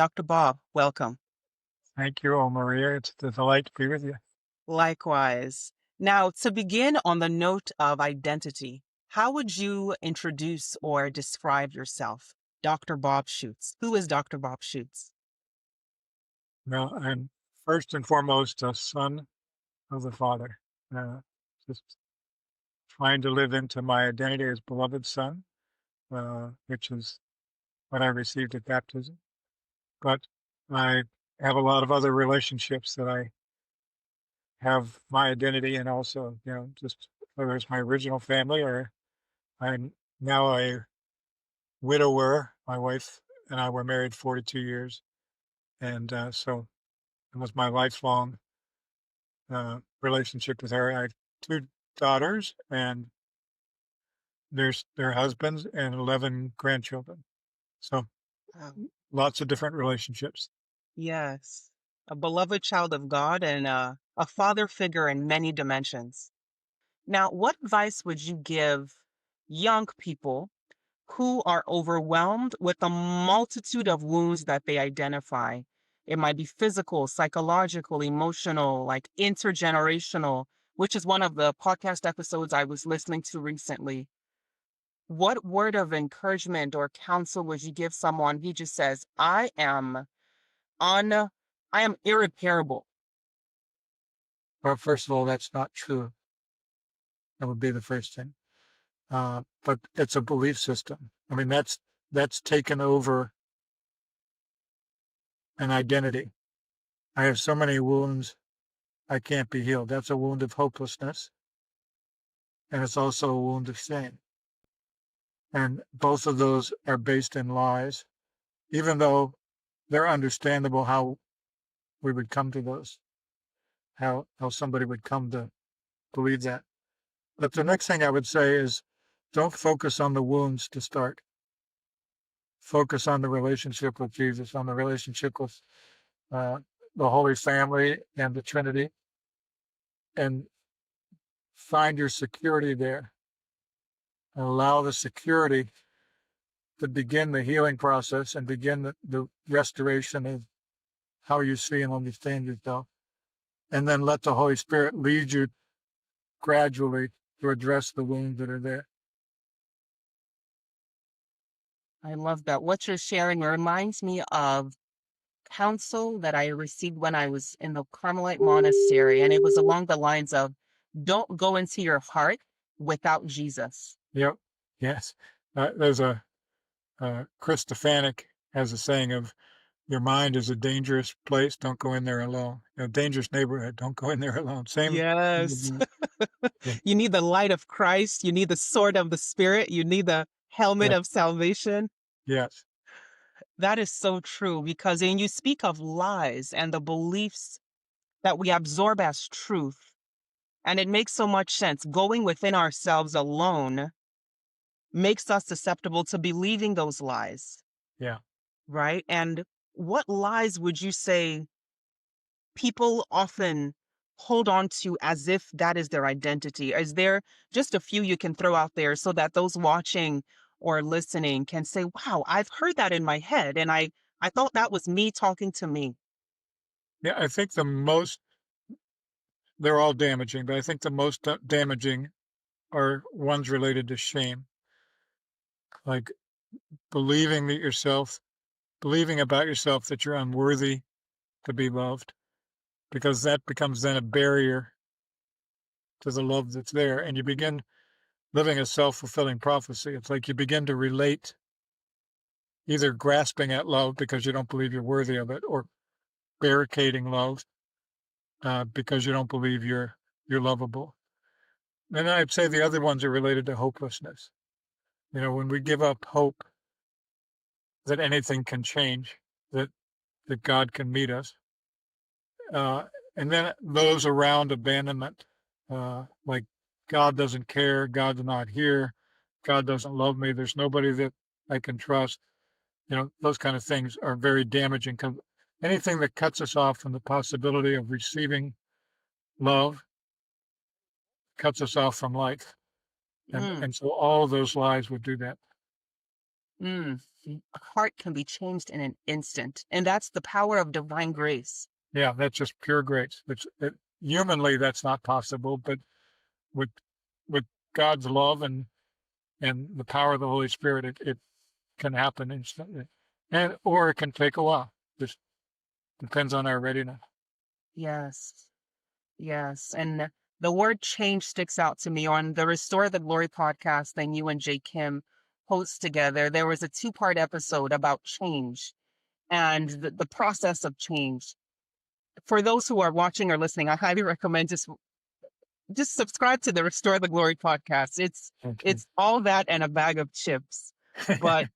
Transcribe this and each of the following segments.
Dr. Bob, welcome. Thank you, O'Maria. It's a delight to be with you. Likewise. Now, to begin on the note of identity, how would you introduce or describe yourself? Dr. Bob Schuchts. Who is Dr. Bob Schuchts? Well, I'm first and foremost a son of the Father, just trying to live into my identity as beloved son, which is what I received at baptism. But I have a lot of other relationships that I have my identity and also, just whether it's my original family or I'm now a widower. My wife and I were married 42 years. And so it was my lifelong relationship with her. I have two daughters and their husbands and 11 grandchildren. So Um, lots of different relationships. yes, a beloved child of God and a father figure in many dimensions. Now, what advice would you give young people who are overwhelmed with a multitude of wounds that they identify? It might be physical, psychological, emotional, like intergenerational, which is one of the podcast episodes I was listening to recently. What word of encouragement or counsel would you give someone who just says, I am irreparable? Well, first of all, that's not true. That would be the first thing. But it's a belief system. I mean, that's taken over an identity. I have so many wounds, I can't be healed. That's a wound of hopelessness, and it's also a wound of shame. And both of those are based in lies, even though they're understandable how we would come to those, how somebody would come to believe that. But the next thing I would say is don't focus on the wounds to start. Focus on the relationship with Jesus, on the relationship with uh, the Holy Family and the Trinity, and find your security there. And allow the security to begin the healing process and begin the restoration of how you see and understand yourself. And then let the Holy Spirit lead you gradually to address the wounds that are there. I love that. What you're sharing reminds me of counsel that I received when I was in the Carmelite monastery, and it was along the lines of don't go into your heart without Jesus. Yep. Yes. There's Chris Stefanik has a saying of your mind is a dangerous place. Don't go in there alone. Dangerous neighborhood. Don't go in there alone. Same. Yes. Yeah. You need the light of Christ. You need the sword of the Spirit. You need the helmet Yeah. of salvation. Yes. That is so true because when you speak of lies and the beliefs that we absorb as truth, and it makes so much sense, going within ourselves alone makes us susceptible to believing those lies, Yeah. right? And what lies would you say people often hold on to as if that is their identity? Is there just a few you can throw out there so that those watching or listening can say, wow, I've heard that in my head and I thought that was me talking to me. Yeah. I think they're all damaging, but I think the most damaging are ones related to shame, like believing that believing about yourself that you're unworthy to be loved, because that becomes then a barrier to the love that's there. And you begin living a self-fulfilling prophecy. It's like you begin to relate, either grasping at love because you don't believe you're worthy of it, or barricading love because you don't believe you're lovable. And I'd say the other ones are related to hopelessness. When we give up hope that anything can change, that God can meet us, uh, and then those around abandonment, like God doesn't care, God's not here, God doesn't love me, there's nobody that I can trust. Those kind of things are very damaging. Anything that cuts us off from the possibility of receiving love cuts us off from life. And Mm, and so all of those lies would do that. mm. heart can be changed in an instant. And that's the power of divine grace. Yeah, that's just pure grace. Humanly, that's not possible, but with with God's love and the power of the Holy Spirit, it can happen instantly, and or it can take a while. Just depends on our readiness. Yes. Yes. And the word change sticks out to me on the Restore the Glory podcast that you and Jay Kim host together. There was a two-part episode about change and the process of change. For those who are watching or listening, I highly recommend just subscribe to the Restore the Glory podcast. Okay. It's all that and a bag of chips. But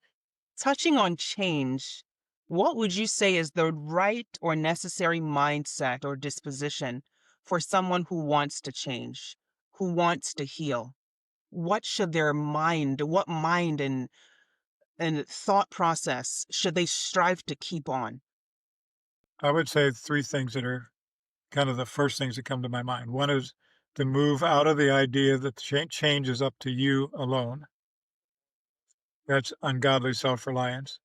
touching on change, what would you say is the right or necessary mindset or disposition for someone who wants to change, who wants to heal? What should what mind and thought process should they strive to keep on? I would say three things that are kind of the first things that come to my mind. One is to move out of the idea that change is up to you alone. That's ungodly self-reliance.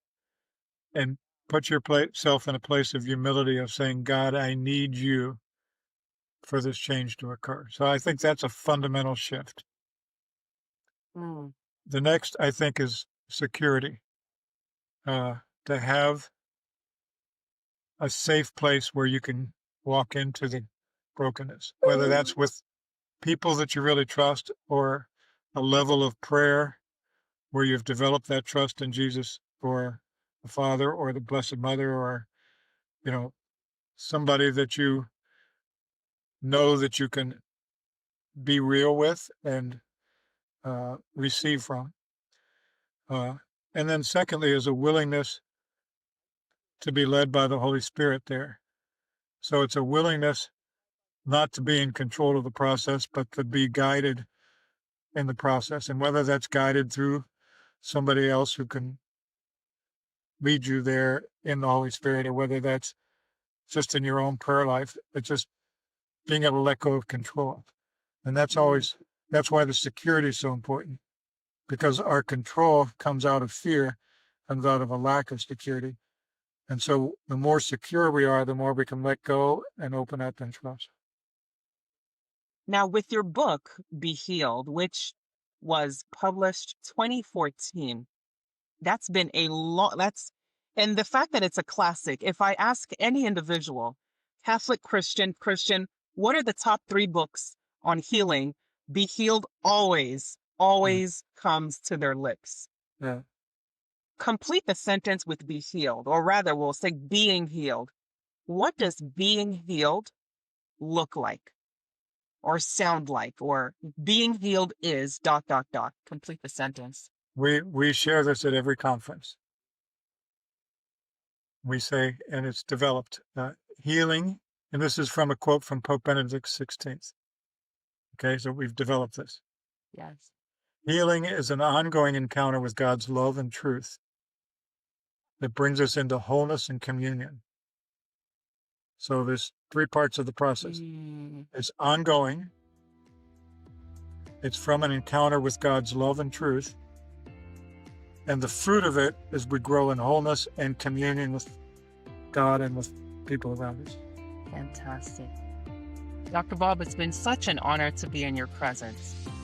And put yourself in a place of humility of saying, God, I need you for this change to occur. So I think that's a fundamental shift. Mm, The next, I think, is security. To have a safe place where you can walk into the brokenness, whether that's with people that you really trust or a level of prayer where you've developed that trust in Jesus or the Father or the Blessed Mother or, you know, somebody that you know that you can be real with and receive from. Uh, and then secondly is a willingness to be led by the Holy Spirit there. So it's a willingness not to be in control of the process, but to be guided in the process. And whether that's guided through somebody else who can lead you there in the Holy Spirit, or whether that's just in your own prayer life, it's just being able to let go of control. And mm. that's why the security is so important, because our control comes out of fear, comes out of a lack of security. And so the more secure we are, the more we can let go and open up and trust. Now, with your book, Be Healed, which was published 2014, that's been a lot. And the fact that it's a classic, if I ask any individual, Catholic, Christian, what are the top three books on healing? Be Healed Mm. always comes to their lips. Yeah. Complete the sentence with be healed, or rather, we'll say being healed. What does being healed look like, or sound like, or being healed is dot, dot, dot? Complete the sentence. We share this at every conference. We say, and it's developed, healing, and this is from a quote from Pope Benedict XVI. Okay, so we've developed this. Yes. Healing is an ongoing encounter with God's love and truth that brings us into wholeness and communion. So there's three parts of the process. Mm. It's ongoing. It's from an encounter with God's love and truth. And the fruit of it is we grow in wholeness and communion with God and with people around us. Fantastic. Dr. Bob, it's been such an honor to be in your presence.